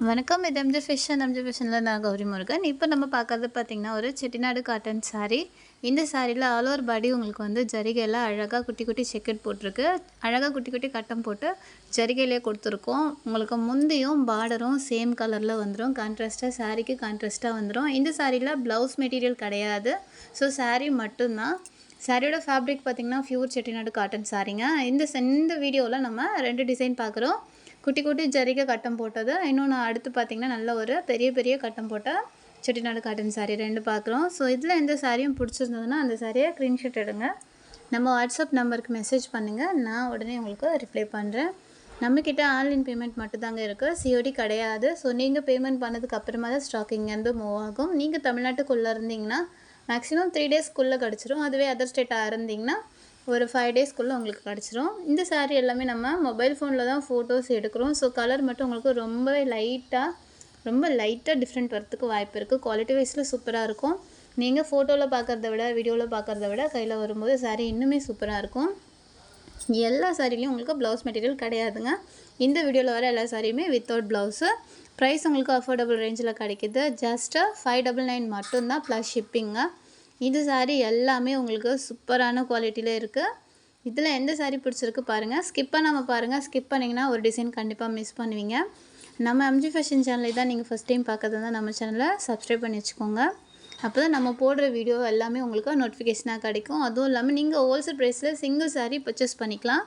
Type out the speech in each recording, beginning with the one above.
வணக்கம். இது எம்ஜே ஃபேஷனில் நான் கௌரி முருகன். இப்போ நம்ம பார்க்கறது பார்த்திங்கன்னா, ஒரு செட்டிநாடு காட்டன் சாரீ. இந்த சாரியில் ஆல் ஓவர் பாடி உங்களுக்கு வந்து ஜரிகையில் அழகாக குட்டி குட்டி செக்கெட் போட்டிருக்கு. அழகாக குட்டி குட்டி கட்டம் போட்டு ஜரிகையிலே கொடுத்துருக்கோம். உங்களுக்கு முந்தியும் பார்டரும் சேம் கலரில் வந்துடும். கான்ட்ராஸ்ட்டாக சாரீக்கு கான்ட்ராஸ்ட்டாக வந்துடும். இந்த சாரியில் ப்ளவுஸ் மெட்டீரியல் கிடையாது. ஸோ சாரீ மட்டும்தான். சாரியோட ஃபேப்ரிக் பார்த்திங்கன்னா பியூர் செட்டிநாடு காட்டன் சாரீங்க. இந்த வீடியோவில் நம்ம 2 டிசைன் பார்க்குறோம். குட்டி குட்டி ஜரிகை கட்டம் போட்டது, இன்னொன்று அடுத்து பார்த்திங்கன்னா நல்ல ஒரு பெரிய பெரிய கட்டம் போட்ட செட்டிநாடு காட்டன் சாரீ 2 பார்க்குறோம். ஸோ இதில் எந்த சாரியும் பிடிச்சிருந்ததுன்னா அந்த சாரியை ஸ்க்ரீன்ஷாட் எடுங்க. நம்ம வாட்ஸ்அப் நம்பருக்கு மெசேஜ் பண்ணுங்கள். நான் உடனே உங்களுக்கு ரிப்ளை பண்ணுறேன். நம்மக்கிட்ட ஆன்லைன் பேமெண்ட் மட்டும்தாங்க இருக்குது, சிஓடி கிடையாது. ஸோ நீங்கள் பேமெண்ட் பண்ணதுக்கு அப்புறமா தான் ஸ்டாக்கிங் வந்து மூவ் ஆகும். நீங்கள் தமிழ்நாட்டுக்குள்ளே இருந்தீங்கன்னா மேக்ஸிமம் 3 டேஸ்க்குள்ளே கிடச்சிரும். அதுவே அதர் ஸ்டேட்டாக இருந்தீங்கன்னா ஒரு 5 டேஸ்க்குள்ளே உங்களுக்கு கிடச்சிரும். இந்த சாரீ எல்லாமே நம்ம மொபைல் ஃபோனில் தான் ஃபோட்டோஸ் எடுக்கிறோம். ஸோ கலர் மட்டும் உங்களுக்கு ரொம்ப லைட்டாக டிஃப்ரெண்ட் வரத்துக்கு வாய்ப்பு இருக்குது. குவாலிட்டி வைஸில் சூப்பராக இருக்கும். நீங்கள் ஃபோட்டோவில் பார்க்குறத விட வீடியோவில் பார்க்குறத விட கையில் வரும்போது சாரீ இன்னுமே சூப்பராக இருக்கும். எல்லா சாரிலையும் உங்களுக்கு ப்ளவுஸ் மெட்டீரியல் கிடையாதுங்க. இந்த வீடியோவில் வர எல்லா சாரியுமே வித்தவுட் ப்ளவுஸு. ப்ரைஸ் உங்களுக்கு அஃபோர்டபுள் ரேஞ்சில் கிடைக்கிது. ஜஸ்ட்டு 599 மட்டும்தான் ப்ளஸ் ஷிப்பிங்க. இது சாரீ எல்லாமே உங்களுக்கு சூப்பரான குவாலிட்டியில் இருக்குது. இதில் எந்த சாரீ பிடிச்சிருக்கு பாருங்கள், ஸ்கிப் பண்ணாமல் பாருங்கள். ஸ்கிப் பண்ணிங்கன்னா ஒரு டிசைன் கண்டிப்பாக மிஸ் பண்ணுவீங்க. நம்ம எம்ஜி ஃபேஷன் சேனலை தான் நீங்கள் ஃபஸ்ட் டைம் பார்க்கறது தான் நம்ம சேனலை சப்ஸ்கிரைப் பண்ணி வச்சுக்கோங்க. அப்போ தான் நம்ம போடுற வீடியோ எல்லாமே உங்களுக்கு நோட்டிஃபிகேஷனாக கிடைக்கும். அதுவும் இல்லாமல் நீங்கள் ஹோல்சேல் ப்ரைஸில் சிங்கிள் சாரீ பர்ச்சேஸ் பண்ணிக்கலாம்.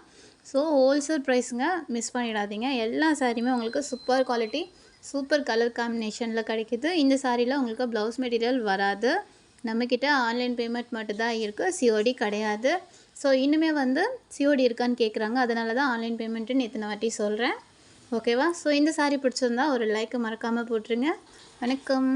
ஸோ ஹோல்சேல் ப்ரைஸுங்க, மிஸ் பண்ணிடாதீங்க. எல்லா சாரியுமே உங்களுக்கு சூப்பர் குவாலிட்டி, சூப்பர் கலர் காம்பினேஷனில் கிடைக்கிது. இந்த சாரியில் உங்களுக்கு ப்ளவுஸ் மெட்டீரியல் வராது. நம்மக்கிட்ட ஆன்லைன் பேமெண்ட் மட்டும்தான் இருக்குது, சிஓடி கிடையாது. ஸோ இன்னுமே வந்து சிஓடி இருக்கான்னு கேட்குறாங்க. அதனால தான் ஆன்லைன் பேமெண்ட்டுன்னு இத்தனை வாட்டி சொல்கிறேன். ஓகேவா? ஸோ இந்த சாரீ பிடிச்சிருந்தா ஒரு லைக்கை மறக்காமல் போட்டுருங்க. வணக்கம்.